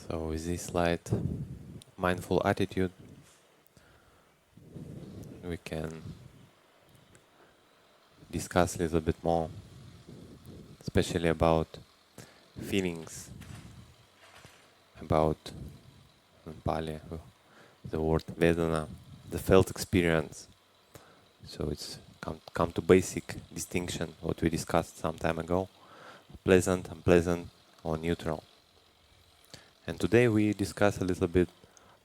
So with this slight mindful attitude, we can discuss a little bit more, especially about feelings, about, in Pali, the word Vedana, the felt experience. So it's come to basic distinction, what we discussed some time ago, pleasant, unpleasant, or neutral. And today we discuss a little bit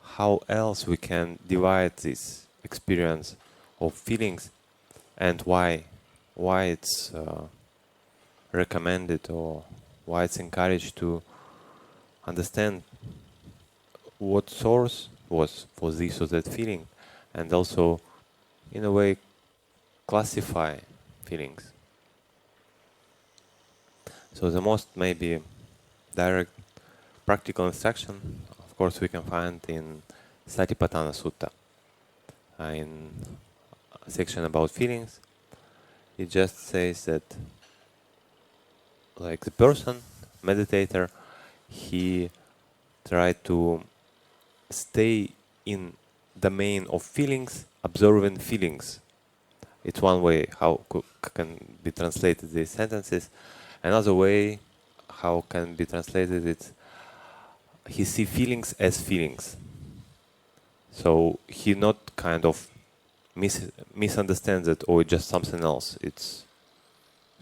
how else we can divide this experience of feelings and why it's recommended or why it's encouraged to understand what source was for this or that feeling, and also in a way classify feelings. So the most maybe direct practical instruction, of course, we can find in Satipaṭṭhāna Sutta, in a section about feelings. It just says that, like, the person, meditator, he tried to stay in domain of feelings, observing feelings. It's one way how can be translated these sentences. Another way how can be translated it's he see feelings as feelings. So he not kind of misunderstands it, or it's just something else. It's,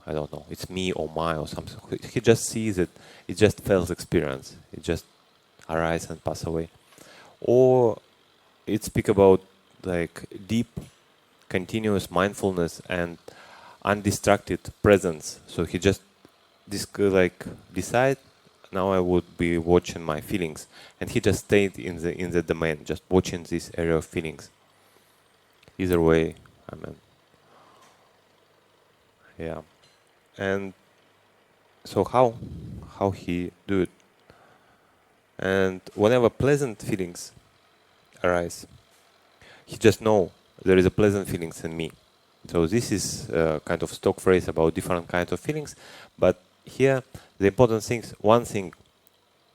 I don't know, it's me or my or something. He just sees it, it just felt experience. It just arises and pass away. Or it speak about like deep, continuous mindfulness and undistracted presence. So he just decide, now I would be watching my feelings, and he just stayed in the domain, just watching this area of feelings. Either way, I mean, yeah. And so how he do it? And whenever pleasant feelings arise, he just know there is a pleasant feelings in me. So this is a kind of stock phrase about different kinds of feelings, but here the important things, one thing,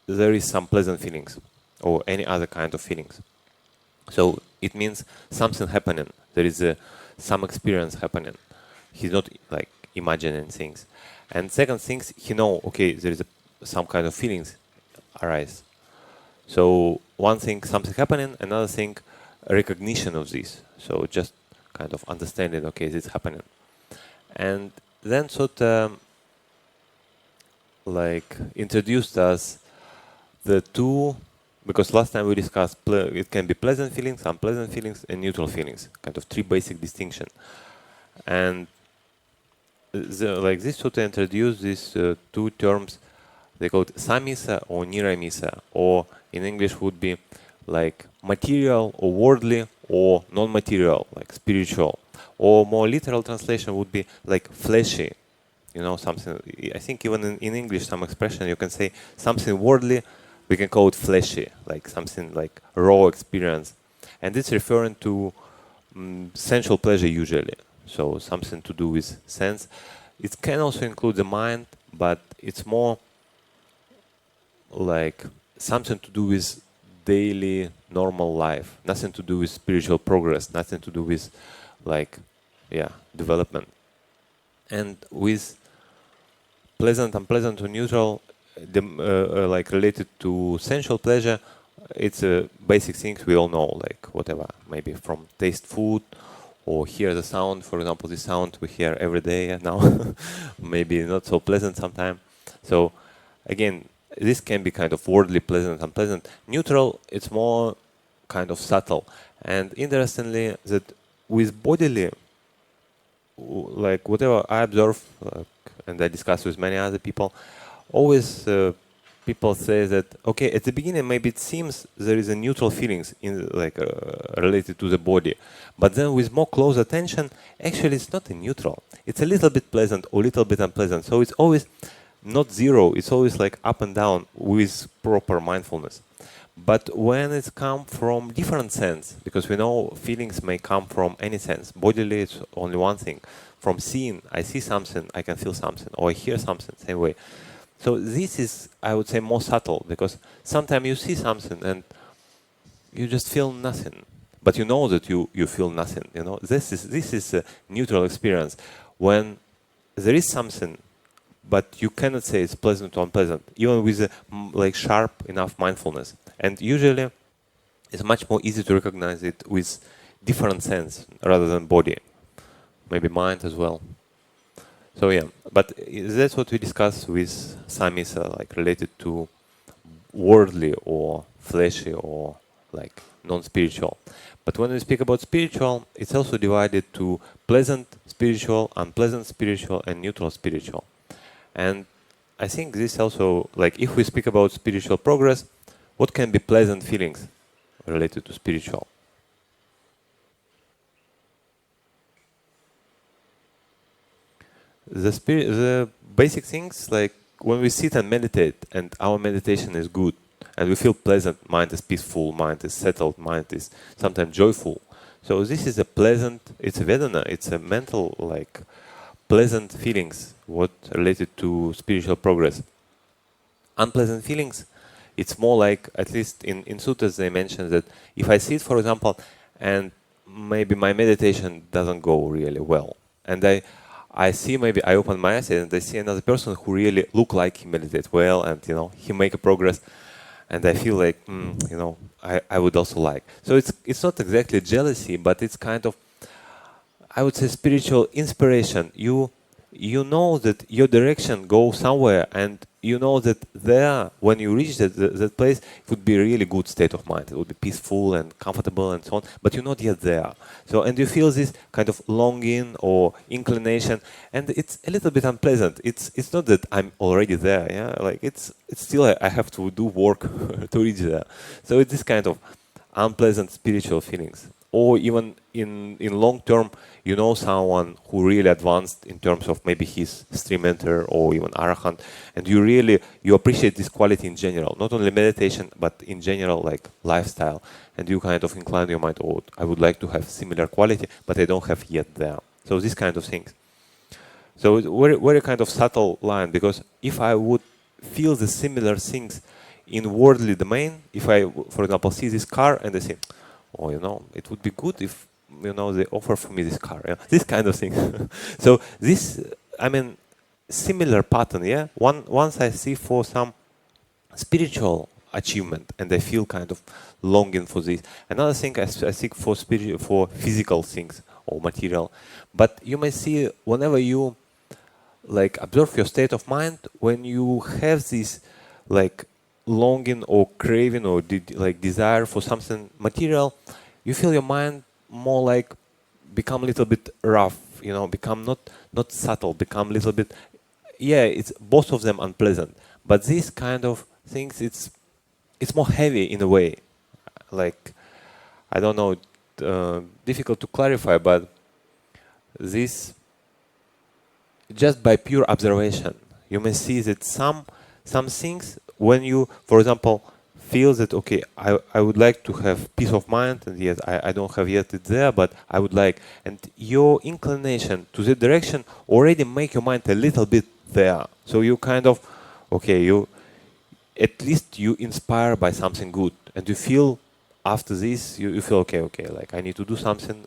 there is some pleasant feelings or any other kind of feelings. So it means something happening. There is some experience happening. He's not like imagining things. And second things, he know, okay, there is some kind of feelings arise. So one thing, something happening, another thing, recognition of this. So just kind of understanding, okay, this is happening. And then sort of like introduced us the two, because last time we discussed it can be pleasant feelings, unpleasant feelings, and neutral feelings, kind of three basic distinction. And like this sort of introduced these two terms, they call it sāmisa or nirāmisa, or in English would be like material or worldly or non-material, like spiritual, or more literal translation would be like fleshy. You know, something, I think even in English, some expression you can say something worldly, we can call it fleshy, like something like raw experience. And it's referring to sensual pleasure usually. So something to do with sense. It can also include the mind, but it's more like something to do with daily normal life. Nothing to do with spiritual progress, nothing to do with like, yeah, development. And with pleasant, unpleasant, or neutral, like related to sensual pleasure, it's basic things we all know, like whatever, maybe from taste food or hear the sound. For example, the sound we hear every day now, maybe not so pleasant sometimes. So again, this can be kind of worldly, pleasant, unpleasant. Neutral, it's more kind of subtle. And interestingly, that with bodily, like whatever I observe, and I discuss with many other people, always people say that, okay, at the beginning maybe it seems there is a neutral feelings in like related to the body, but then with more close attention, actually it's not a neutral. It's a little bit pleasant or a little bit unpleasant. So it's always not zero. It's always like up and down with proper mindfulness. But when it's come from different sense, because we know feelings may come from any sense. Bodily, it's only one thing. From seeing, I see something, I can feel something, or I hear something, same way. So this is, I would say, more subtle, because sometimes you see something and you just feel nothing, but you know that you feel nothing. You know, this is a neutral experience when there is something, but you cannot say it's pleasant or unpleasant, even with a like sharp enough mindfulness. And usually, it's much more easy to recognize it with different sense rather than body, maybe mind as well. So yeah, but that's what we discuss with sāmisa, like related to worldly or fleshy or like non-spiritual. But when we speak about spiritual, it's also divided to pleasant spiritual, unpleasant spiritual, and neutral spiritual. And I think this also, like if we speak about spiritual progress, what can be pleasant feelings related to spiritual? The basic things, like when we sit and meditate and our meditation is good and we feel pleasant, mind is peaceful, mind is settled, mind is sometimes joyful. So this is a pleasant, it's a Vedana, it's a mental, like pleasant feelings, what related to spiritual progress. Unpleasant feelings, it's more like, at least in suttas they mention that if I sit, for example, and maybe my meditation doesn't go really well, and I see, maybe I open my eyes and I see another person who really look like he meditates well and, you know, he make a progress, and I feel like, you know, I would also like. So it's not exactly jealousy, but it's kind of, I would say, spiritual inspiration. You know that your direction goes somewhere, and you know that there, when you reach that place, it would be a really good state of mind. It would be peaceful and comfortable and so on, but you're not yet there. So, and you feel this kind of longing or inclination, and it's a little bit unpleasant. It's not that I'm already there, yeah? Like it's still, I have to do work to reach there. So it's this kind of unpleasant spiritual feelings. Or even in long term, you know someone who really advanced in terms of maybe his stream enter or even arahant, and you appreciate this quality in general, not only meditation but in general, like lifestyle, and you kind of incline your mind, oh, I would like to have similar quality, but I don't have yet there. So these kind of things. So it's very kind of subtle line, because if I would feel the similar things in worldly domain, if I, for example, see this car and I say, oh, you know, it would be good if, you know, they offer for me this car, yeah? This kind of thing. So this, I mean, similar pattern, yeah? Once I see for some spiritual achievement and I feel kind of longing for this. Another thing, I seek for for physical things or material. But you may see, whenever you like observe your state of mind, when you have this like longing or craving or like desire for something material, you feel your mind more like become a little bit rough, you know, become not subtle, become a little bit, yeah, it's both of them unpleasant. But these kind of things, it's more heavy in a way. Like, I don't know, difficult to clarify, but this, just by pure observation, you may see that some things, when you, for example, feel that, okay, I would like to have peace of mind, and yet I don't have yet it there, but I would like, and your inclination to that direction already make your mind a little bit there. So you kind of, okay, you, at least you inspire by something good, and you feel after this, you feel okay, like I need to do something,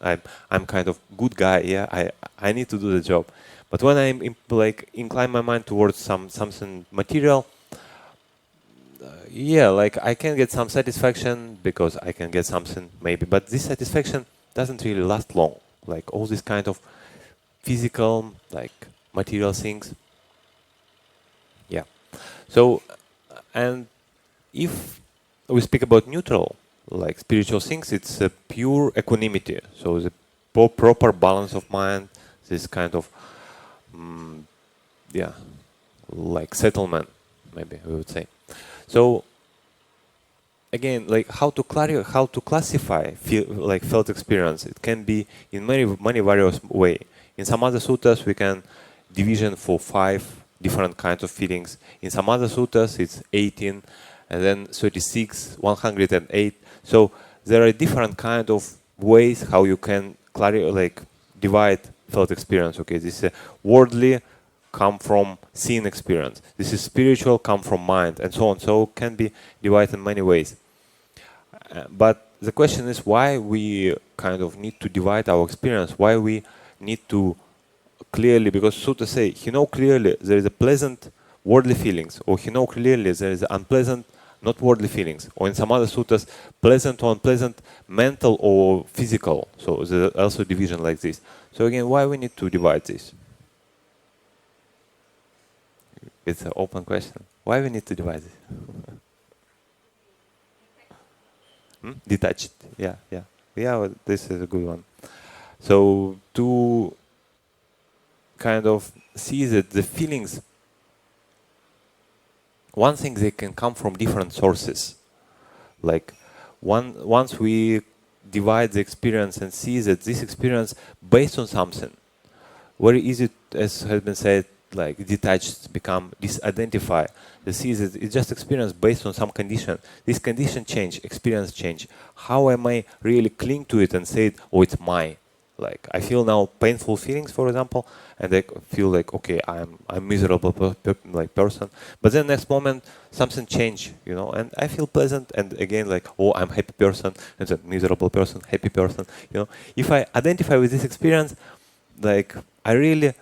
I'm kind of good guy, yeah, I need to do the job. But when I like incline my mind towards something material, yeah, like I can get some satisfaction because I can get something maybe, but this satisfaction doesn't really last long. Like all this kind of physical, like material things. Yeah. So, and if we speak about neutral, like spiritual things, it's a pure equanimity. So the proper balance of mind, this kind of, yeah, like settlement, maybe we would say. So again, like how to classify felt experience, it can be in many various way. In some other suttas we can division for 5 different kinds of feelings. In some other suttas it's 18, and then 36, 108. So there are different kind of ways how you can divide felt experience. Okay, this is worldly, come from seeing experience. This is spiritual, come from mind, and so on. So it can be divided in many ways. But the question is why we kind of need to divide our experience, why we need to clearly, because Sutta say, he know clearly there is a pleasant worldly feelings, or he know clearly there is unpleasant not worldly feelings, or in some other suttas, pleasant or unpleasant mental or physical. So there's also division like this. So again, why we need to divide this? It's an open question. Why we need to divide this? Detached. Yeah. Well, this is a good one. So to kind of see that the feelings, one thing, they can come from different sources. Like once we divide the experience and see that this experience based on something, very easy, as has been said, like detached, become disidentify. The see that it's just experience based on some condition. This condition change, experience change. How am I really cling to it and say, oh, it's mine? Like I feel now painful feelings, for example, and I feel like, okay, I'm miserable person. But then next moment something change, and I feel pleasant, and again like, oh, I'm happy person, and then miserable person, happy person. If I identify with this experience, like I really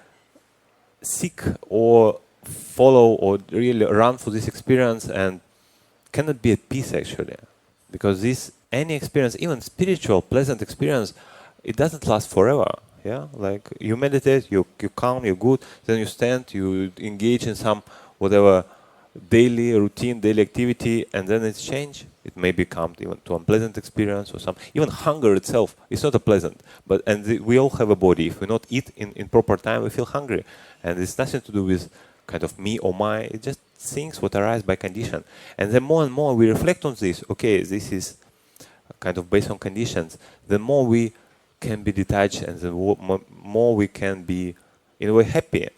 seek or follow or really run for this experience and cannot be at peace actually, because this any experience, even spiritual pleasant experience, it doesn't last forever. Yeah, like you meditate, you calm, you're good, then you stand, you engage in some whatever daily routine, daily activity, and then it's change. It may become even to unpleasant experience or some. Even hunger itself is not a pleasant, but we all have a body. If we not eat in proper time, we feel hungry, and it's nothing to do with kind of me or my. It's just things what arise by condition. And the more and more we reflect on this, okay, this is kind of based on conditions. The more we can be detached, and the more we can be in a way happy.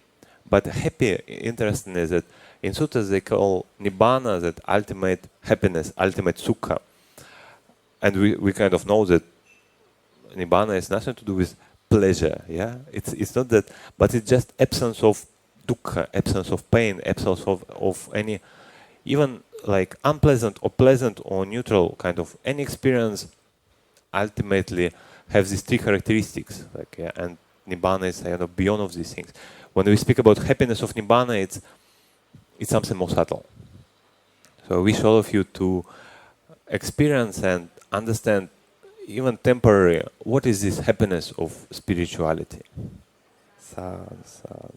But happy, interesting is that in suttas they call Nibbāna that ultimate happiness, ultimate sukha. And we kind of know that Nibbāna has nothing to do with pleasure. Yeah, it's not that, but it's just absence of dukkha, absence of pain, absence of any, even like unpleasant or pleasant or neutral kind of any experience. Ultimately have these three characteristics, like and Nibbāna is beyond of these things. When we speak about happiness of Nibbāna, it's something more subtle. So I wish all of you to experience and understand, even temporary, what is this happiness of spirituality. Sadhu, sadhu.